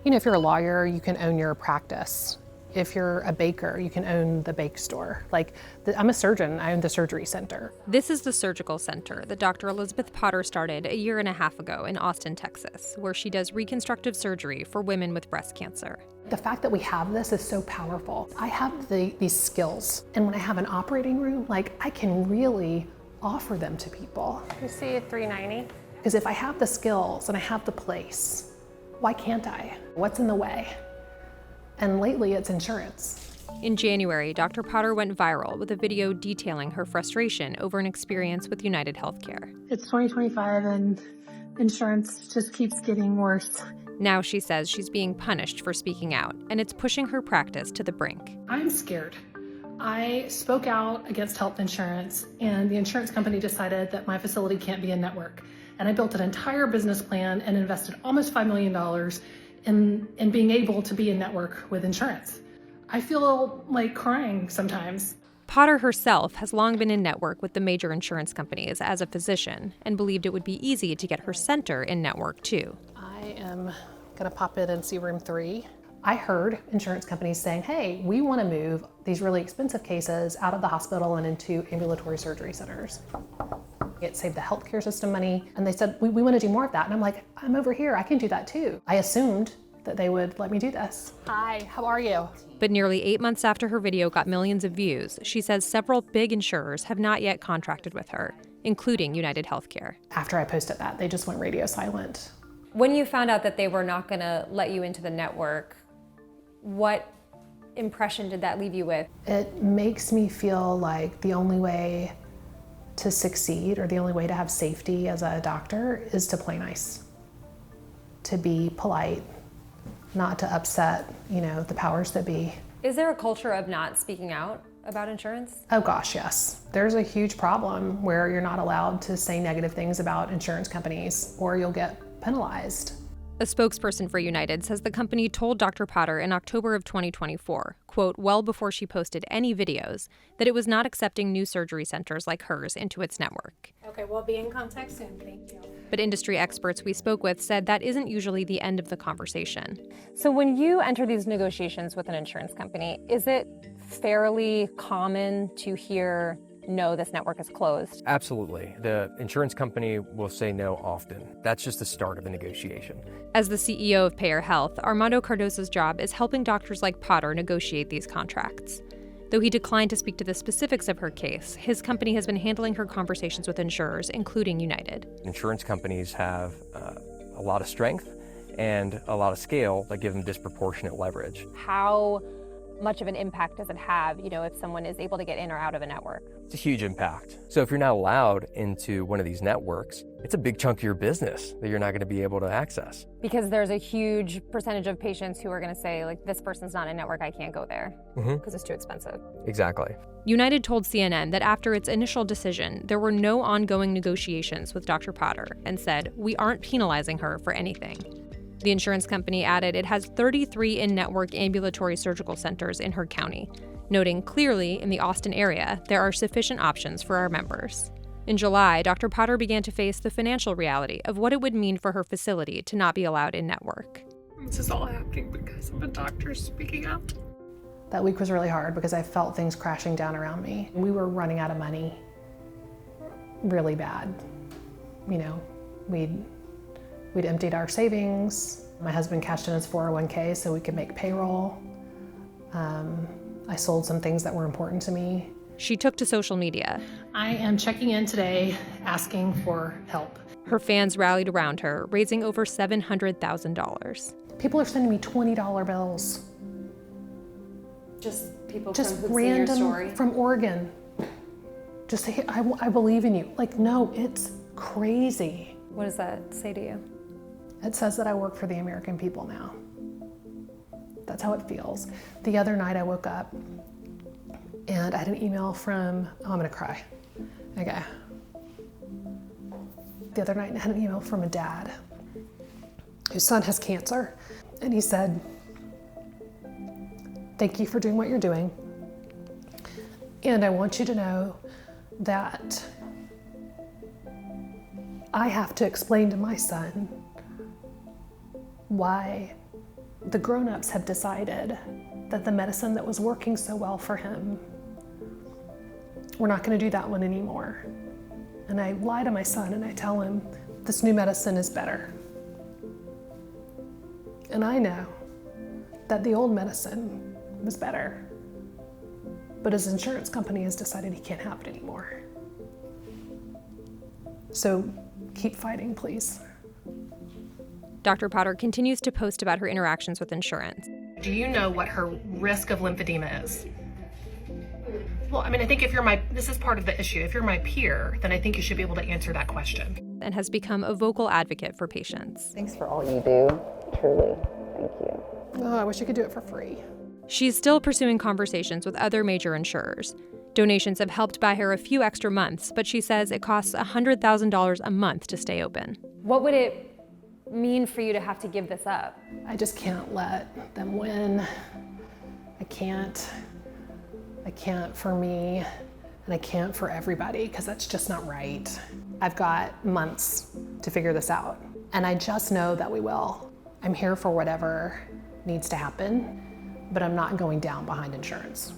You know, if you're a lawyer, you can own your practice. If you're a baker, you can own the bake store. I'm a surgeon, I own the surgery center. This is the surgical center that Dr. Elizabeth Potter started a year and a half ago in Austin, Texas, where she does reconstructive surgery for women with breast cancer. The fact that we have this is so powerful. I have these skills, and when I have an operating room, I can really offer them to people. You see a 390? Because if I have the skills and I have the place, why can't I? What's in the way? And lately it's insurance. In January, Dr. Potter went viral with a video detailing her frustration over an experience with United Healthcare. It's 2025 and insurance just keeps getting worse. Now she says she's being punished for speaking out, and it's pushing her practice to the brink. I'm scared. I spoke out against health insurance, and the insurance company decided that my facility can't be a network. And I built an entire business plan and invested almost $5 million in being able to be a network with insurance. I feel like crying sometimes. Potter herself has long been in network with the major insurance companies as a physician and believed it would be easy to get her center in network too. I am gonna pop in and see room 3. I heard insurance companies saying, hey, we wanna move these really expensive cases out of the hospital and into ambulatory surgery centers. It saved the healthcare system money. And they said, we wanna do more of that. And I'm like, I'm over here, I can do that too. I assumed that they would let me do this. Hi, how are you? But nearly 8 months after her video got millions of views, she says several big insurers have not yet contracted with her, including United Healthcare. After I posted that, they just went radio silent. When you found out that they were not gonna let you into the network, what impression did that leave you with? It makes me feel like the only way to succeed or the only way to have safety as a doctor is to play nice, to be polite, not to upset, the powers that be. Is there a culture of not speaking out about insurance? Oh gosh, yes. There's a huge problem where you're not allowed to say negative things about insurance companies or you'll get penalized. A spokesperson for United says the company told Dr. Potter in October of 2024, quote, well before she posted any videos, that it was not accepting new surgery centers like hers into its network. Okay, we'll be in contact soon, thank you. But industry experts we spoke with said that isn't usually the end of the conversation. So when you enter these negotiations with an insurance company, is it fairly common to hear, no, this network is closed? Absolutely. The insurance company will say no often. That's just the start of the negotiation. As the CEO of Payer Health, Armando Cardoso's job is helping doctors like Potter negotiate these contracts. Though he declined to speak to the specifics of her case, his company has been handling her conversations with insurers, including United. Insurance companies have a lot of strength and a lot of scale that give them disproportionate leverage. How much of an impact does it have, if someone is able to get in or out of a network? It's a huge impact. So if you're not allowed into one of these networks, it's a big chunk of your business that you're not going to be able to access. Because there's a huge percentage of patients who are going to say, this person's not in a network, I can't go there because it's too expensive. Exactly. United told CNN that after its initial decision, there were no ongoing negotiations with Dr. Potter and said, we aren't penalizing her for anything. The insurance company added it has 33 in-network ambulatory surgical centers in her county, noting clearly in the Austin area there are sufficient options for our members. In July, Dr. Potter began to face the financial reality of what it would mean for her facility to not be allowed in-network. This is all happening because of a doctor speaking out. That week was really hard because I felt things crashing down around me. We were running out of money really bad. We'd emptied our savings. My husband cashed in his 401k so we could make payroll. I sold some things that were important to me. She took to social media. I am checking in today asking for help. Her fans rallied around her, raising over $700,000. People are sending me $20 bills. Just people Just from who've random seen your story? from Oregon. Just say, I believe in you. No, it's crazy. What does that say to you? It says that I work for the American people now. That's how it feels. The other night I woke up and I had an email from, I'm gonna cry. Okay. The other night I had an email from a dad whose son has cancer. And he said, thank you for doing what you're doing. And I want you to know that I have to explain to my son why The grown-ups have decided that the medicine that was working so well for him, we're not going to do that one anymore. And I lie to my son and I tell him, this new medicine is better. And I know that the old medicine was better, but his insurance company has decided he can't have it anymore. So keep fighting, please. Dr. Potter continues to post about her interactions with insurance. Do you know what her risk of lymphedema is? Well, I mean, I think this is part of the issue. If you're my peer, then I think you should be able to answer that question. And has become a vocal advocate for patients. Thanks for all you do, truly. Thank you. Oh, I wish I could do it for free. She's still pursuing conversations with other major insurers. Donations have helped buy her a few extra months, but she says it costs $100,000 a month to stay open. What would it mean for you to have to give this up? I just can't let them win. I can't for me, and I can't for everybody, because that's just not right. I've got months to figure this out, and I just know that we will. I'm here for whatever needs to happen, but I'm not going down behind insurance.